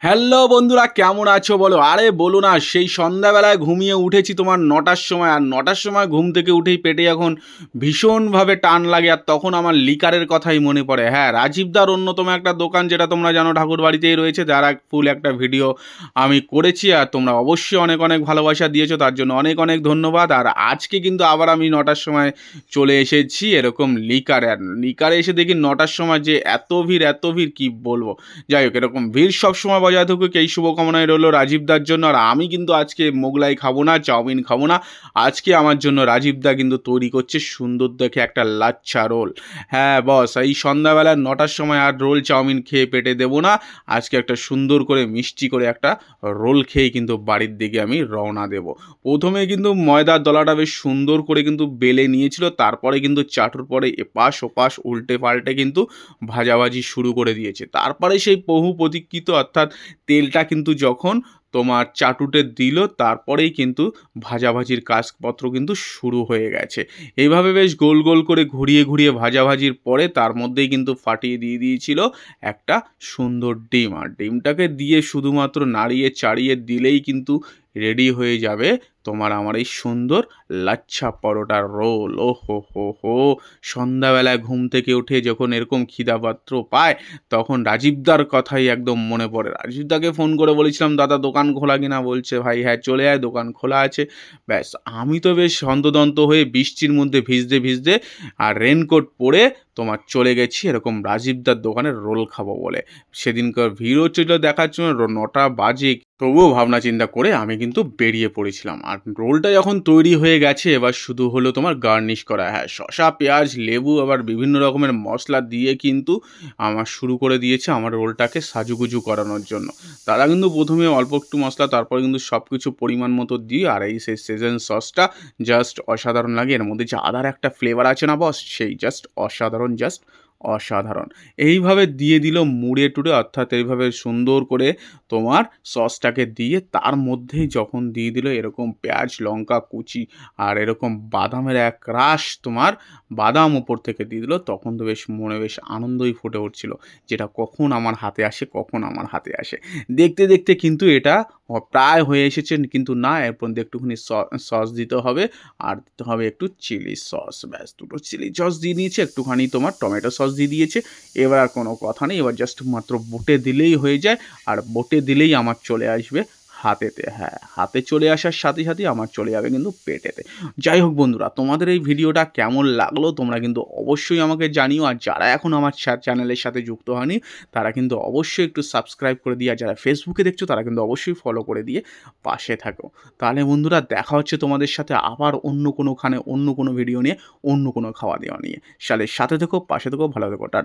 Hello বন্ধুরা, কেমন আছো বলো? আরে বলো না, সেই সন্ধ্যাবেলায় ঘুমিয়ে উঠেছি তোমার ৯টার সময়। আর ৯টার সময় ঘুম থেকে উঠেই পেটে এখন ভীষণভাবে টান লাগে। আর তখন আমার লিকারের কথাই মনে পড়ে। হ্যাঁ, রাজীবদার অন্যতম একটা দোকান, যেটা তোমরা জানো ঠাকুরবাড়িতেই রয়েছে, যার এক ফুল একটা ভিডিও আমি করেছি। আর তোমরা অবশ্যই অনেক অনেক ভালোবাসা দিয়েছো, তার জন্য অনেক অনেক ধন্যবাদ। আর আজকে কিন্তু আবার আমি ৯টার সময় চলে এসেছি এরকম লিকারে। আর লিকারে এসে দেখি ৯টার সময় যে এত ভিড় কি বলবো। যাই হোক, এরকম ভিড় সবসময় বজায় থাকুক, এই শুভকামনায় রইল রাজীবদার জন্য। আর আমি কিন্তু আজকে মোগলাই খাবো না, চাউমিন খাবো না। আজকে আমার জন্য রাজীবদা কিন্তু তৈরি করছে সুন্দর দেখে একটা লাচ্ছা রোল। হ্যাঁ বস, এই সন্ধ্যাবেলা ৯টার সময় আর রোল চাউমিন খেয়ে পেটে দেবো না। আজকে একটা সুন্দর করে মিষ্টি করে একটা রোল খেয়ে কিন্তু বাড়ির দিকে আমি রওনা দেব। প্রথমে কিন্তু ময়দার দলাটা বেশ সুন্দর করে কিন্তু বেলে নিয়েছিল, তারপরে কিন্তু চাটুর পরে এপাশ ওপাশ উল্টে পাল্টে কিন্তু ভাজাভাজি শুরু করে দিয়েছে। তারপরে সেই বহু প্রতীক্ষিত অর্থাৎ তেলটা কিন্তু যখন তোমার চাটুতে দিল, তারপরেই কিন্তু ভাজাভাজির কাজপত্র কিন্তু শুরু হয়ে গেছে। এইভাবে বেশ গোল গোল করে ঘুরিয়ে ঘুরিয়ে ভাজাভাজির পরে তার মধ্যেই কিন্তু ফাটিয়ে দিয়ে দিয়েছিল একটা সুন্দর ডিম। আর ডিমটাকে দিয়ে শুধুমাত্র নাড়িয়ে চাড়িয়ে দিলেই কিন্তু রেডি হয়ে যাবে তোমার আমার এই সুন্দর লাচ্ছা পরোটার রোল। ও হো হো হো! সন্ধ্যাবেলায় ঘুম থেকে উঠে যখন এরকম খিদাপাত্র পায়, তখন রাজীবদার কথাই একদম মনে পড়ে। রাজীবদাকে ফোন করে বলেছিলাম, দাদা দোকান খোলা কিনা? বলছে, ভাই হ্যাঁ চলে আয়, দোকান খোলা আছে। ব্যাস, আমি তো বেশ হন্তদন্ত হয়ে বৃষ্টির মধ্যে ভিজতে ভিজতে আর রেনকোট পরে তোমার চলে গেছি এরকম রাজীবদার দোকানে রোল খাবো বলে। সেদিনকার ভিড়ও ছিল দেখার জন্য, ৯টা বাজে, তবুও ভাবনা চিন্তা করে আমি কিন্তু বেরিয়ে পড়েছিলাম। আর রোলটা যখন তৈরি হয়ে গেছে, এবার শুধু হলো তোমার গার্নিশ করা। হ্যাঁ, শসা, পেঁয়াজ, লেবু, আবার বিভিন্ন রকমের মশলা দিয়ে কিন্তু আমার শুরু করে দিয়েছে আমার রোলটাকে সাজুগুজু করানোর জন্য। তারা কিন্তু প্রথমে অল্প একটু মশলা, তারপরে কিন্তু সব কিছু পরিমাণ মতো দিয়ে, আর এই সেই সেজেন সসটা জাস্ট অসাধারণ লাগে। এর মধ্যে যে আদার একটা ফ্লেভার আছে না বস, সেই জাস্ট অসাধারণ, জাস্ট অসাধারণ। এইভাবে দিয়ে দিল মুড়ে টুড়ে, অর্থাৎ এইভাবে সুন্দর করে তোমার সসটাকে দিয়ে তার মধ্যেই যখন দিয়ে দিল এরকম পেঁয়াজ লঙ্কা কুচি আর এরকম বাদামের এক রাশ, তোমার বাদাম ওপর থেকে দিয়ে দিল, তখন তো বেশ মনে বেশ আনন্দই ফুটে উঠছিল, যেটা কখন আমার হাতে আসে, কখন আমার হাতে আসে। দেখতে দেখতে কিন্তু এটা প্রায় হয়ে এসেছে, কিন্তু না, এরপর একটুখানি সস দিতে হবে। আর দিতে হবে একটু চিলি সস। ব্যাস, দুটো চিলি সস দিয়ে দিয়েছে, একটুখানি তোমার টমেটো সস দিয়ে দিয়েছে। এবার আর কোনো কথা নেই, এবার জাস্ট মাত্র বটে দিলেই হয়ে যায়। আর বটে দিলেই আমার চলে আসবে হাতেতে। হ্যাঁ, হাতে চলে আসার সাথে সাথেই আমার চলে যাবে কিন্তু পেটেতে। যাই হোক বন্ধুরা, তোমাদের এই ভিডিওটা কেমন লাগলো তোমরা কিন্তু অবশ্যই আমাকে জানিও। আর যারা এখন আমার চ্যানেলের সাথে যুক্ত হয়নি, তারা কিন্তু অবশ্যই একটু সাবস্ক্রাইব করে দিয়ে, আর যারা ফেসবুকে দেখছো তারা কিন্তু অবশ্যই ফলো করে দিয়ে পাশে থাকো। তাহলে বন্ধুরা, দেখা হচ্ছে তোমাদের সাথে আবার অন্য কোনোখানে, অন্য কোনো ভিডিও নিয়ে, অন্য কোনো খাওয়া দাওয়া নিয়ে। সাথে থেকো, পাশে থেকো, ভালো থেকো, টাটা।